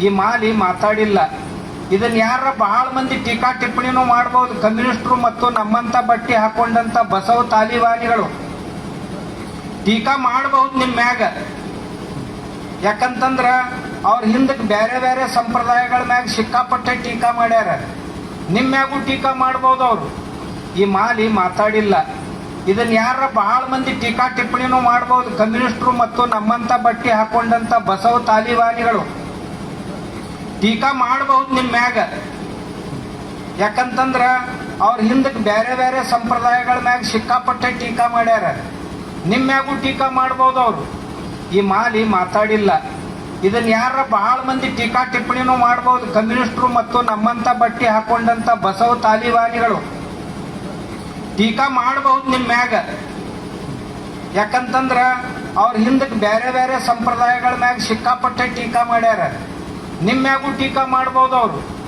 ಈ ಮಾಲಿ ಮಾತಾಡಿಲ್ಲ. ಇದನ್ನ ಯಾರ ಬಹಳ ಮಂದಿ ಟೀಕಾ ಟಿಪ್ಪಣಿನೂ ಮಾಡಬಹುದು. ಕಮ್ಯುನಿಸ್ಟರು ಮತ್ತು ನಮ್ಮಂತ ಬಟ್ಟಿ ಹಾಕೊಂಡಂತ ಬಸವ ತಾಲಿಬಾನಿಗಳು ಟೀಕಾ ಮಾಡಬಹುದು ನಿಮ್ಮ ಮ್ಯಾಗ. ಯಾಕಂತಂದ್ರ ಅವ್ರ ಹಿಂದಕ್ಕೆ ಬೇರೆ ಬೇರೆ ಸಂಪ್ರದಾಯಗಳ ಮ್ಯಾಗ ಸಿಕ್ಕಾಪಟ್ಟೆ ಟೀಕಾ ಮಾಡ್ಯಾರ. ನಿಮ್ಮ ಮ್ಯಾಗೂ ಟೀಕಾ ಮಾಡಬಹುದು ಅವರು. ಈ ಮಾಲಿ ಮಾತಾಡಿಲ್ಲ. ಇದನ್ನ ಯಾರ ಬಹಳ ಮಂದಿ ಟೀಕಾ ಟಿಪ್ಪಣಿನೂ ಮಾಡಬಹುದು. ಕಮ್ಯುನಿಸ್ಟರು ಮತ್ತು ನಮ್ಮಂತ ಬಟ್ಟಿ ಹಾಕೊಂಡಂತ ಬಸವ ತಾಲಿಬಾನಿಗಳು ಟೀಕಾ ಮಾಡಬಹುದು ನಿಮ್ಮ ಮ್ಯಾಗ. ಯಾಕಂತಂದ್ರ ಅವ್ರ ಹಿಂದಕ್ಕೆ ಬೇರೆ ಬೇರೆ ಸಂಪ್ರದಾಯಗಳ ಮ್ಯಾಗ ಸಿಕ್ಕಾಪಟ್ಟೆ ಟೀಕಾ ಮಾಡ್ಯಾರ. ನಿಮ್ಮ ಮ್ಯಾಗೂ ಟೀಕಾ ಮಾಡಬಹುದು ಅವರು. ಈ ಮಾಲಿ ಮಾತಾಡಿಲ್ಲ. ಇದನ್ನ ಯಾರ ಬಹಳ ಮಂದಿ ಟೀಕಾ ಟಿಪ್ಪಣಿನೂ ಮಾಡಬಹುದು. ಕಮ್ಯುನಿಸ್ಟರು ಮತ್ತು ನಮ್ಮಂತ ಬಟ್ಟಿ ಹಾಕೊಂಡಂತ ಬಸವ ತಾಲಿಬಾನಿಗಳು ಟೀಕಾ ಮಾಡಬಹುದು ನಿಮ್ಮ ಮ್ಯಾಗ. ಯಾಕಂತಂದ್ರ ಅವ್ರ ಹಿಂದಕ್ಕೆ ಬೇರೆ ಬೇರೆ ಸಂಪ್ರದಾಯಗಳ ಮ್ಯಾಗ ಸಿಕ್ಕಾಪಟ್ಟೆ ಟೀಕಾ ಮಾಡ್ಯಾರ. ನಿಮ್ಮ ಮ್ಯಾಗೂ ಟೀಕಾ ಮಾಡಬಹುದು ಅವರು.